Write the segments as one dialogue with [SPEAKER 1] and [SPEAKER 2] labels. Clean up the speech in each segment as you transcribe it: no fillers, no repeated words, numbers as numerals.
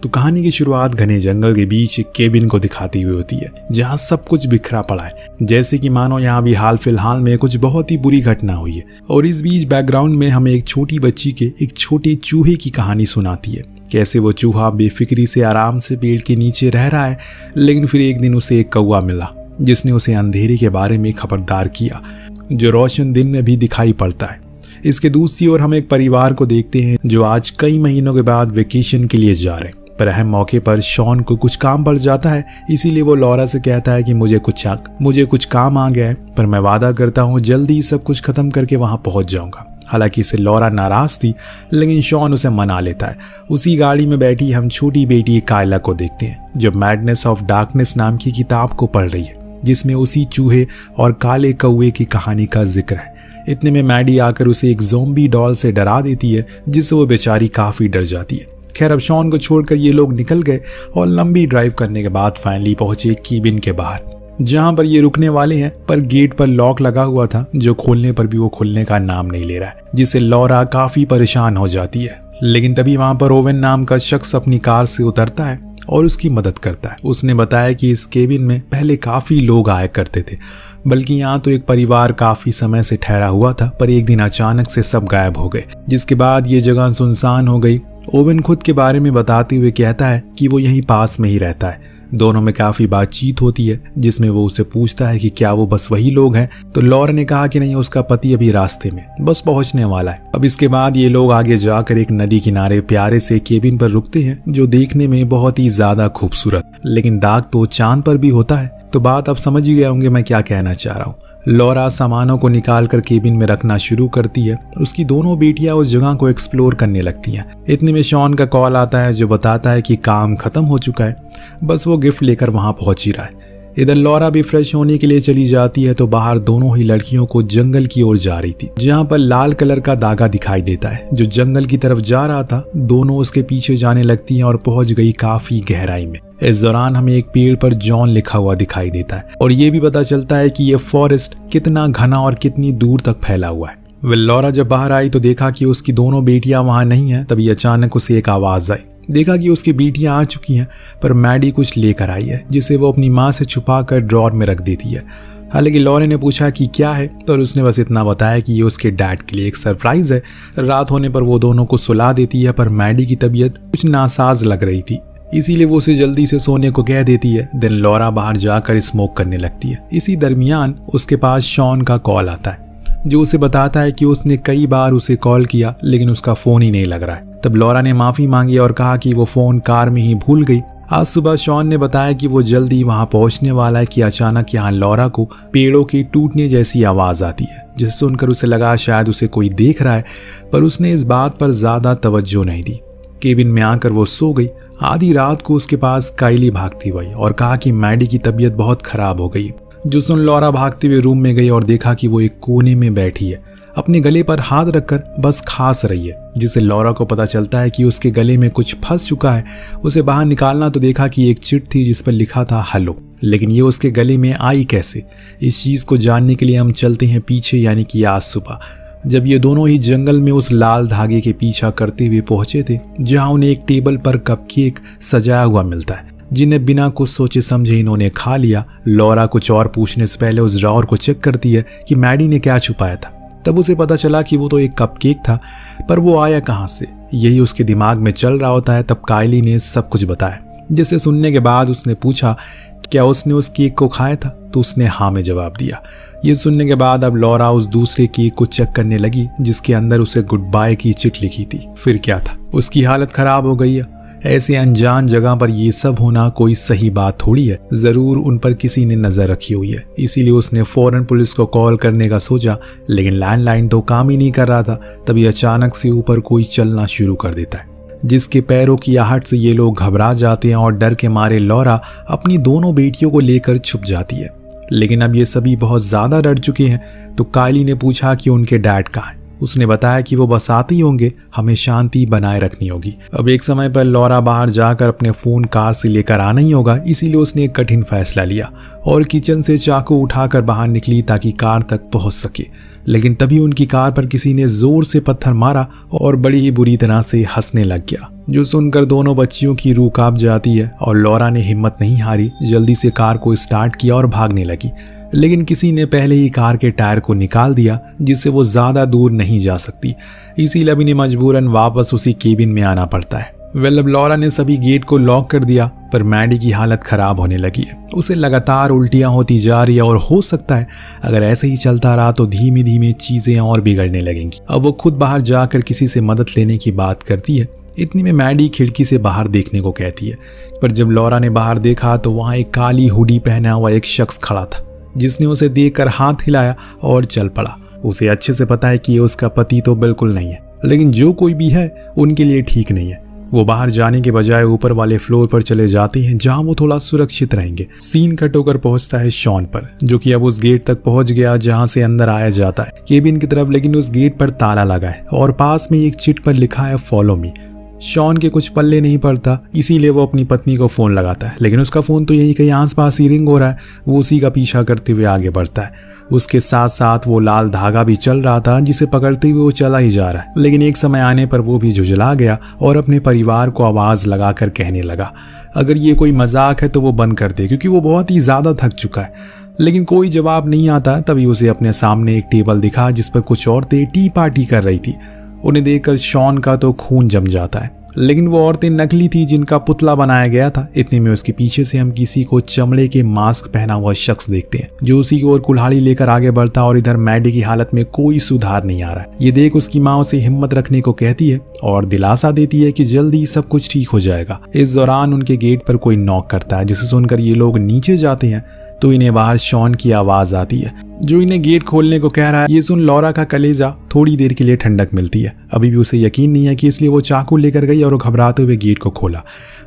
[SPEAKER 1] तो कहानी की शुरुआत घने जंगल के बीच एक केबिन को दिखाती हुई होती है, जहाँ सब कुछ बिखरा पड़ा है, जैसे कि मानो यहाँ भी हाल फिलहाल में कुछ बहुत ही बुरी घटना हुई है। और इस बीच बैकग्राउंड में हमें एक छोटी बच्ची के एक छोटे चूहे की कहानी सुनाती है, कैसे वो चूहा बेफिक्री से आराम से पेड़ के नीचे रह रहा है, लेकिन फिर एक दिन उसे एक कौवा मिला जिसने उसे अंधेरे के बारे में खबरदार किया, जो रोशन दिन में भी दिखाई पड़ता है। इसके दूसरी ओर हम एक परिवार को देखते हैं जो आज कई महीनों के बाद वेकेशन के लिए जा रहे हैं, पर अहम मौके पर शॉन को कुछ काम पड़ जाता है, इसीलिए वो लॉरा से कहता है कि मुझे कुछ काम आ गया है, पर मैं वादा करता हूँ जल्दी सब कुछ खत्म करके वहां पहुंच जाऊंगा। हालांकि इससे लॉरा नाराज थी, लेकिन शॉन उसे मना लेता है। उसी गाड़ी में बैठी हम छोटी बेटी कायला को देखते हैं, जो मैडनेस ऑफ डार्कनेस नाम की किताब को पढ़ रही है, जिसमें उसी चूहे और काले कौवे की कहानी का जिक्र है। इतने में मैडी आकर उसे एक ज़ॉम्बी डॉल से डरा देती है, जिससे वो बेचारी काफी डर जाती है। खैर, अब शॉन को छोड़कर ये लोग निकल गए और लंबी ड्राइव करने के बाद फाइनली पहुंचे केबिन के बाहर, जहां पर ये रुकने वाले हैं, पर गेट पर लॉक लगा हुआ था, जो खोलने पर भी वो खुलने का नाम नहीं ले रहा है, जिससे लॉरा काफी परेशान हो जाती है। लेकिन तभी वहां पर ओवेन नाम का शख्स अपनी कार से उतरता है और उसकी मदद करता है। उसने बताया कि इस केबिन में पहले काफी लोग आया करते थे, बल्कि यहाँ तो एक परिवार काफी समय से ठहरा हुआ था, पर एक दिन अचानक से सब गायब हो गए, जिसके बाद ये जगह सुनसान हो गई। ओवेन खुद के बारे में बताते हुए कहता है कि वो यहीं पास में ही रहता है। दोनों में काफी बातचीत होती है, जिसमें वो उसे पूछता है कि क्या वो बस वही लोग हैं, तो लॉरा ने कहा कि नहीं, उसका पति अभी रास्ते में बस पहुंचने वाला है। अब इसके बाद ये लोग आगे जाकर एक नदी किनारे प्यारे से केबिन पर रुकते हैं, जो देखने में बहुत ही ज्यादा खूबसूरत, लेकिन दाग तो चांद पर भी होता है। तो बात आप समझ ही गए होंगे मैं क्या कहना चाह रहा हूँ। लॉरा सामानों को निकालकर केबिन में रखना शुरू करती है। उसकी दोनों बेटियां उस जगह को एक्सप्लोर करने लगती हैं। इतने में शॉन का कॉल आता है, जो बताता है कि काम खत्म हो चुका है, बस वो गिफ्ट लेकर वहां पहुंच ही रहा है। इधर लॉरा भी फ्रेश होने के लिए चली जाती है, तो बाहर दोनों ही लड़कियों को जंगल की ओर जा रही थी, जहां पर लाल कलर का धागा दिखाई देता है, जो जंगल की तरफ जा रहा था। दोनों उसके पीछे जाने लगती हैं और पहुंच गई काफी गहराई में। इस दौरान हमें एक पेड़ पर जॉन लिखा हुआ दिखाई देता है, और ये भी पता चलता है कि ये फॉरेस्ट कितना घना और कितनी दूर तक फैला हुआ है। लॉरा जब बाहर आई तो देखा कि उसकी दोनों बेटियां वहां नहीं है। तभी अचानक उसे एक आवाज आई। देखा कि उसकी बेटियां आ चुकी हैं, पर मैडी कुछ लेकर आई है, जिसे वो अपनी माँ से छुपाकर ड्रॉर में रख देती है। हालांकि लॉरा ने पूछा कि क्या है, तो उसने बस इतना बताया कि ये उसके डैड के लिए एक सरप्राइज है। रात होने पर वो दोनों को सुला देती है, पर मैडी की तबीयत कुछ नासाज लग रही थी, इसीलिए वो उसे जल्दी से सोने को कह देती है। देन लॉरा बाहर जाकर स्मोक करने लगती है। इसी दरमियान उसके पास शॉन का कॉल आता है, जो उसे बताता है कि उसने कई बार उसे कॉल किया, लेकिन उसका फोन ही नहीं लग रहा है। तब लॉरा ने माफी मांगी और कहा कि वो फोन कार में ही भूल गई। आज सुबह शॉन ने बताया कि वो जल्दी वहां पहुंचने वाला है कि अचानक यहाँ लॉरा को पेड़ों के टूटने जैसी आवाज आती है, जिसे सुनकर उसे लगा शायद उसे कोई देख रहा है, पर उसने इस बात पर ज्यादा तवज्जो नहीं दी। केबिन में आकर वो सो गई। आधी रात को उसके पास काइली भागती हुई और कहा कि मैडी की तबीयत बहुत खराब हो गई, जो सुन लॉरा भागते हुए रूम में गई और देखा कि वो एक कोने में बैठी है, अपने गले पर हाथ रखकर बस खांस रही है, जिससे लॉरा को पता चलता है कि उसके गले में कुछ फंस चुका है। उसे बाहर निकालना तो देखा कि एक चिट थी जिस पर लिखा था हेलो, लेकिन ये उसके गले में आई कैसे? इस चीज को जानने के लिए हम चलते हैं पीछे, यानी कि आज सुबह, जब ये दोनों ही जंगल में उस लाल धागे के पीछा करते हुए पहुंचे थे, जहां उन्हें एक टेबल पर कपकेक सजाया हुआ मिलता है, जिन्हें बिना कुछ सोचे समझे इन्होंने खा लिया। लॉरा कुछ और पूछने से पहले उस ड्रॉअर को चेक करती है कि मैडी ने क्या छुपाया था। तब उसे पता चला कि वो तो एक कपकेक था, पर वो आया कहाँ से, यही उसके दिमाग में चल रहा होता है। तब काइली ने सब कुछ बताया, जिसे सुनने के बाद उसने पूछा क्या उसने उस केक को खाया था, तो उसने हाँ में जवाब दिया। ये सुनने के बाद अब लॉरा उस दूसरे केक को चेक करने लगी, जिसके अंदर उसे गुड बाय की चिट लिखी थी। फिर क्या था, उसकी हालत खराब हो गई है। ऐसे अनजान जगह पर ये सब होना कोई सही बात थोड़ी है। जरूर उन पर किसी ने नजर रखी हुई है, इसीलिए उसने फौरन पुलिस को कॉल करने का सोचा, लेकिन लैंडलाइन तो काम ही नहीं कर रहा था। तभी अचानक से ऊपर कोई चलना शुरू कर देता है, जिसके पैरों की आहट से ये लोग घबरा जाते हैं और डर के मारे लॉरा अपनी दोनों बेटियों को लेकर छुप जाती है। लेकिन अब ये सभी बहुत ज्यादा डर चुके हैं, तो काइली ने पूछा कि उनके डैड कहाँ हैं। उसने बताया कि वो बस आते ही होंगे, हमें शांति बनाए रखनी होगी। अब एक समय पर लॉरा बाहर जाकर अपने फोन कार से लेकर आना ही होगा, इसीलिए उसने एक कठिन फैसला लिया और किचन से चाकू उठाकर बाहर निकली ताकि कार तक पहुंच सके। लेकिन तभी उनकी कार पर किसी ने जोर से पत्थर मारा और बड़ी ही बुरी तरह से हंसने लग गया, जो सुनकर दोनों बच्चियों की रूह कांप जाती है। और लॉरा ने हिम्मत नहीं हारी, जल्दी से कार को स्टार्ट किया और भागने लगी, लेकिन किसी ने पहले ही कार के टायर को निकाल दिया, जिससे वो ज्यादा दूर नहीं जा सकती। इसीलिए अब इन्हें मजबूरन वापस उसी केबिन में आना पड़ता है। अब लॉरा ने सभी गेट को लॉक कर दिया, पर मैडी की हालत खराब होने लगी है। उसे लगातार उल्टियां होती जा रही है और हो सकता है अगर ऐसे ही चलता रहा तो धीमे धीमे चीजें और बिगड़ने लगेंगी। अब वो खुद बाहर जाकर किसी से मदद लेने की बात करती है। इतनी में मैडी खिड़की से बाहर देखने को कहती है, पर जब लॉरा ने बाहर देखा तो वहां एक काली हुडी पहना हुआ एक शख्स खड़ा था, जिसने उसे देखकर हाथ हिलाया और चल पड़ा। उसे अच्छे से पता है कि ये उसका पति तो बिल्कुल नहीं है, लेकिन जो कोई भी है उनके लिए ठीक नहीं है। वो बाहर जाने के बजाय ऊपर वाले फ्लोर पर चले जाते हैं, जहां वो थोड़ा सुरक्षित रहेंगे। सीन कट होकर पहुंचता है शॉन पर, जो कि अब उस गेट तक पहुंच गया जहां से अंदर आया जाता है केबिन की तरफ, लेकिन उस गेट पर ताला लगा है और पास में एक चिट पर लिखा है फॉलो मी। शॉन के कुछ पल्ले नहीं पड़ता, इसीलिए वो अपनी पत्नी को फोन लगाता है, लेकिन उसका फोन तो यही कहीं आसपास ही रिंग हो रहा है। वो उसी का पीछा करते हुए आगे बढ़ता है। उसके साथ साथ वो लाल धागा भी चल रहा था, जिसे पकड़ते हुए वो चला ही जा रहा है। लेकिन एक समय आने पर वो भी झुंझला गया और अपने परिवार को आवाज लगाकर कहने लगा अगर ये कोई मजाक है तो वो बंद कर दे, क्योंकि वो बहुत ही ज्यादा थक चुका है। लेकिन कोई जवाब नहीं आता। तभी उसे अपने सामने एक टेबल दिखा जिस पर कुछ औरतें टी पार्टी कर रही थी। उन्हें देखकर शॉन का तो खून जम जाता है, लेकिन वो औरतें नकली थी जिनका पुतला बनाया गया था। इतने में उसके पीछे से हम किसी को चमड़े के मास्क पहना हुआ शख्स देखते हैं, जो उसी की ओर कुल्हाड़ी लेकर आगे बढ़ता। और इधर मैडी की हालत में कोई सुधार नहीं आ रहा है। ये देख उसकी माँ उसे हिम्मत रखने को कहती है और दिलासा देती है कि जल्दी सब कुछ ठीक हो जाएगा। इस दौरान उनके गेट पर कोई नॉक करता है, जिसे सुनकर ये लोग नीचे जाते हैं तो इन्हें बाहर शॉन की आवाज आती है, जो इन्हें गेट खोलने को कह रहा है। ये सुन लॉरा का कलेजा थोड़ी देर के लिए ठंडक मिलती है। अभी भी उसे यकीन नहीं है कि इसलिए वो चाकू लेकर गई और घबराते हुए गेट को खोला।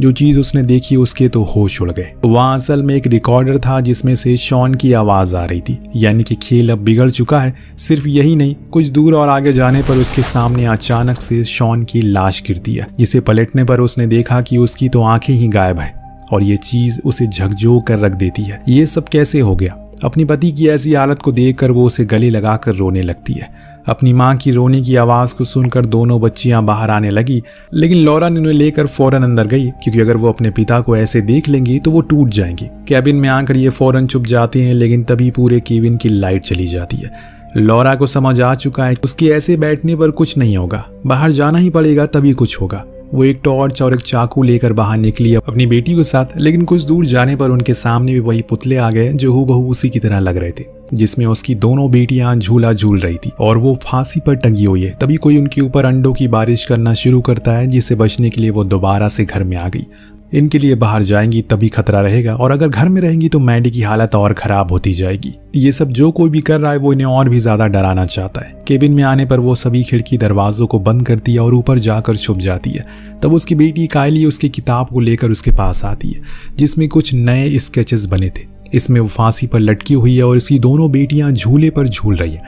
[SPEAKER 1] जो चीज उसने देखी उसके तो होश उड़ गए। वहां असल में एक रिकॉर्डर था जिसमें से शॉन की आवाज आ रही थी, यानी कि खेल अब बिगड़ चुका है। सिर्फ यही नहीं, कुछ दूर और आगे जाने पर उसके सामने अचानक से शॉन की लाश गिरती है, जिसे पलटने पर उसने देखा कि उसकी तो आंखें ही गायब है और ये चीज उसे झकझोर कर रख देती है। ये सब कैसे हो गया? अपनी पति की ऐसी हालत को देखकर वो उसे गले लगाकर रोने लगती है। अपनी मां की रोने की आवाज को सुनकर दोनों बच्चियां बाहर आने लगी, लेकिन लॉरा ने उन्हें लेकर फौरन अंदर गई, क्योंकि अगर वो अपने पिता को ऐसे देख लेंगी तो वो टूट जाएंगी। कैबिन में आकर ये फौरन छुप जाते हैं, लेकिन तभी पूरे केबिन की लाइट चली जाती है। लॉरा को समझ आ चुका है कि उसके ऐसे बैठने पर कुछ नहीं होगा, बाहर जाना ही पड़ेगा तभी कुछ होगा। वो एक टॉर्च और एक चाकू लेकर बाहर निकली अपनी बेटी के साथ, लेकिन कुछ दूर जाने पर उनके सामने भी वही पुतले आ गए जो हूबहू उसी की तरह लग रहे थे, जिसमें उसकी दोनों बेटियां झूला झूल रही थी और वो फांसी पर टंगी हुई है। तभी कोई उनके ऊपर अंडों की बारिश करना शुरू करता है, जिससे बचने के लिए वो दोबारा से घर में आ गई। इनके लिए बाहर जाएंगी तभी खतरा रहेगा, और अगर घर में रहेंगी तो मैडी की हालत और खराब होती जाएगी। ये सब जो कोई भी कर रहा है वो इन्हें और भी ज्यादा डराना चाहता है। केबिन में आने पर वो सभी खिड़की दरवाजों को बंद करती है और ऊपर जाकर छुप जाती है। तब उसकी बेटी कायली उसकी किताब को लेकर उसके पास आती है, जिसमें कुछ नए स्केचेस बने थे। इसमें वो फांसी पर लटकी हुई है और उसकी दोनों बेटियां झूले पर झूल रही है,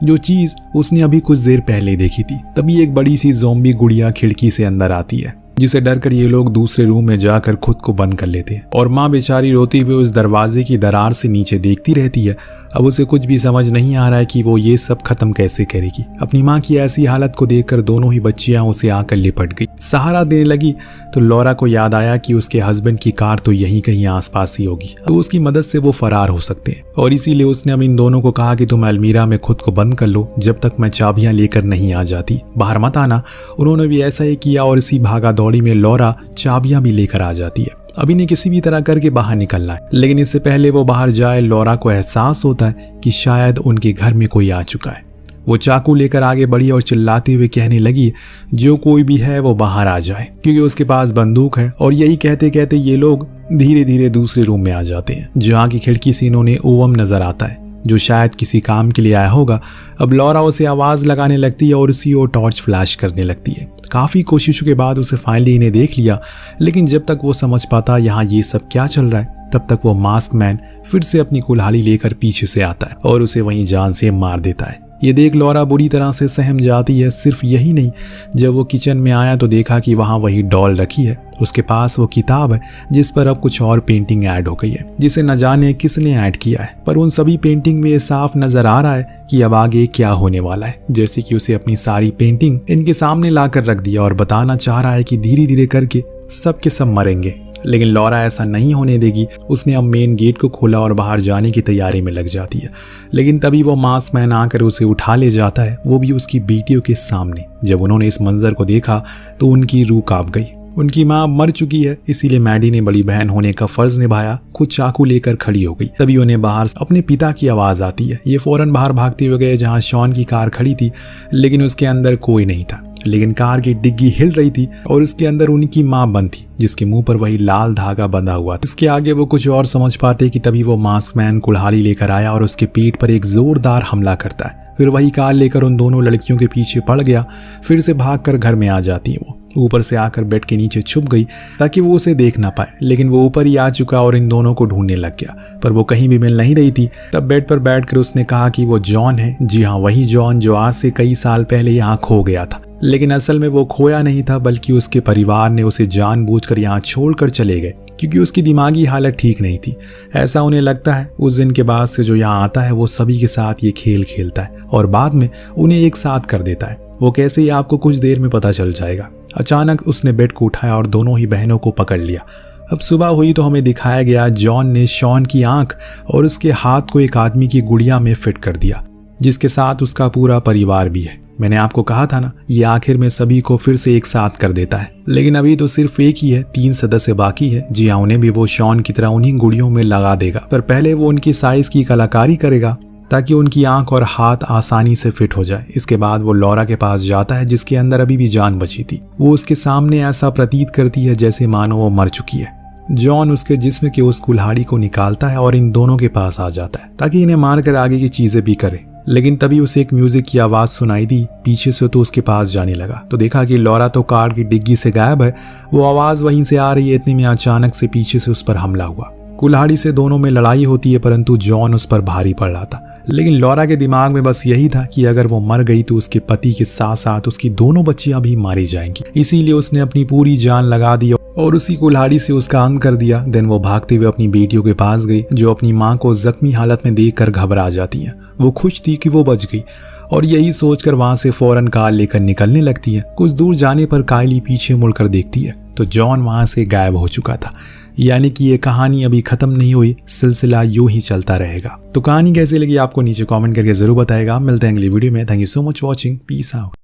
[SPEAKER 1] जो चीज उसने अभी कुछ देर पहले देखी थी। तभी एक बड़ी सी ज़ॉम्बी गुड़िया खिड़की से अंदर आती है, जिसे डरकर ये लोग दूसरे रूम में जाकर खुद को बंद कर लेते हैं। और माँ बेचारी रोती हुई उस दरवाजे की दरार से नीचे देखती रहती है। अब उसे कुछ भी समझ नहीं आ रहा है कि वो ये सब खत्म कैसे करेगी। अपनी माँ की ऐसी हालत को देखकर दोनों ही बच्चियां उसे आकर लिपट गई, सहारा देने लगी। तो लॉरा को याद आया कि उसके हस्बैंड की कार तो यहीं कहीं आसपास ही होगी, तो उसकी मदद से वो फरार हो सकते हैं। और इसीलिए उसने अब इन दोनों को कहा कि तुम अलमीरा में खुद को बंद कर लो, जब तक मैं चाबियां लेकर नहीं आ जाती, बाहर मत आना। उन्होंने भी ऐसा ही किया और इसी भागा दौड़ी में लॉरा चाबियां भी लेकर आ जाती है। अभी ने किसी भी तरह करके बाहर निकलना है, लेकिन इससे पहले वो बाहर जाए लॉरा को एहसास होता है कि शायद उनके घर में कोई आ चुका है। वो चाकू लेकर आगे बढ़ी और चिल्लाते हुए कहने लगी जो कोई भी है वो बाहर आ जाए, क्योंकि उसके पास बंदूक है। और यही कहते कहते ये लोग धीरे धीरे दूसरे रूम में आ जाते हैं, जहाँ की खिड़की से इन्होंने ओवम नजर आता है, जो शायद किसी काम के लिए आया होगा। अब लॉरा उसे आवाज लगाने लगती है और उसी ओर टॉर्च फ्लैश करने लगती है। काफी कोशिशों के बाद उसे फाइनली इन्हें देख लिया, लेकिन जब तक वो समझ पाता यहाँ ये सब क्या चल रहा है, तब तक वो मास्क मैन फिर से अपनी कुल्हाड़ी लेकर पीछे से आता है और उसे वहीं जान से मार देता है। ये देख लॉरा बुरी तरह से सहम जाती है। सिर्फ यही नहीं, जब वो किचन में आया तो देखा कि वहाँ वही डॉल रखी है। उसके पास वो किताब है जिस पर अब कुछ और पेंटिंग ऐड हो गई है, जिसे न जाने किसने ऐड किया है। पर उन सभी पेंटिंग में ये साफ नजर आ रहा है कि अब आगे क्या होने वाला है। जैसे कि उसे अपनी सारी पेंटिंग इनके सामने लाकर रख दिया और बताना चाह रहा है कि धीरे धीरे करके सब के सब मरेंगे। लेकिन लॉरा ऐसा नहीं होने देगी। उसने अब मेन गेट को खोला और बाहर जाने की तैयारी में लग जाती है। लेकिन तभी वो मास्क मैन आकर उसे उठा ले जाता है, वो भी उसकी बेटियों के सामने। जब उन्होंने इस मंजर को देखा तो उनकी रूह कांप गई। उनकी माँ मर चुकी है, इसीलिए मैडी ने बड़ी बहन होने का फर्ज निभाया। खुद चाकू लेकर खड़ी हो गई। तभी उन्हें बाहर अपने पिता की आवाज आती है। ये फौरन बाहर भागते हुए गए जहाँ शॉन की कार खड़ी थी, लेकिन उसके अंदर कोई नहीं था। लेकिन कार की डिग्गी हिल रही थी और उसके अंदर उनकी माँ बंद थी, जिसके मुंह पर वही लाल धागा बंधा हुआ था। इसके आगे वो कुछ और समझ पाते कि तभी वो मास्क मैन कुल्हाड़ी लेकर आया और उसके पेट पर एक जोरदार हमला करता है। फिर वही कार लेकर उन दोनों लड़कियों के पीछे पड़ गया। फिर से भागकर घर में आ जाती है। वो ऊपर से आकर बेड के नीचे छुप गई ताकि वो उसे देख ना पाए। लेकिन वो ऊपर ही आ चुका और इन दोनों को ढूंढने लग गया, पर वो कहीं भी मिल नहीं रही थी। तब बेड पर बैठकर उसने कहा कि वो जॉन है। जी हाँ, वही जॉन जो आज से कई साल पहले यहाँ खो गया था। लेकिन असल में वो खोया नहीं था, बल्कि उसके परिवार ने उसे जानबूझकर यहाँ छोड़कर चले गए, क्योंकि उसकी दिमागी हालत ठीक नहीं थी। ऐसा उन्हें लगता है उस दिन के बाद से जो यहाँ आता है वो सभी के साथ ये खेल खेलता है और बाद में उन्हें एक साथ कर देता है। वो कैसे ही आपको कुछ देर में पता चल जाएगा। अचानक उसने बेड को उठाया और दोनों ही बहनों को पकड़ लिया। अब सुबह हुई तो हमें दिखाया गया जॉन ने शॉन की आंख और उसके हाथ को एक आदमी की गुड़िया में फिट कर दिया, जिसके साथ उसका पूरा परिवार भी है। मैंने आपको कहा था ना, ये आखिर में सभी को फिर से एक साथ कर देता है। लेकिन अभी तो सिर्फ एक ही है, 3 सदस्य बाकी है। जी हाँ, उन्हें भी वो शॉन की तरह उन्हीं गुड़ियों में लगा देगा, पर पहले वो उनकी साइज की कलाकारी करेगा ताकि उनकी आंख और हाथ आसानी से फिट हो जाए। इसके बाद वो लॉरा के पास जाता है, जिसके अंदर अभी भी जान बची थी। वो उसके सामने ऐसा प्रतीत करती है जैसे मानो वो मर चुकी है। जॉन उसके जिस्म के उस कुल्हाड़ी को निकालता है और इन दोनों के पास आ जाता है ताकि इन्हें मारकर आगे की चीजें भी करे। लेकिन तभी उसे एक म्यूजिक की आवाज सुनाई दी पीछे से, तो उसके पास जाने लगा तो देखा कि लॉरा तो कार की डिग्गी से गायब है। वो आवाज वहीं से आ रही है। इतने में अचानक से पीछे से उस पर हमला हुआ। कुल्हाड़ी से दोनों में लड़ाई होती है, परंतु जॉन उस पर भारी पड़ रहा था। लेकिन लॉरा के दिमाग में बस यही था कि अगर वो मर गई तो उसके पति के साथ साथ उसकी दोनों बच्चियां भी मारी जाएंगी। इसीलिए उसने अपनी पूरी जान लगा दी और उसी कुल्हाड़ी से उसका अंत कर दिया। देन वो भागते हुए अपनी बेटियों के पास गई, जो अपनी माँ को जख्मी हालत में देखकर घबरा जाती हैं। वो खुश थी कि वो बच गई और यही सोचकर वहां से फौरन कार लेकर निकलने लगती है। कुछ दूर जाने पर कायली पीछे मुड़कर देखती है तो जॉन वहां से गायब हो चुका था। यानी कि ये कहानी अभी खत्म नहीं हुई, सिलसिला यूं ही चलता रहेगा। तो कहानी कैसी लगी आपको नीचे कमेंट करके जरूर बताएगा। मिलते हैं अगली वीडियो में। Thank you so much watching. Peace out.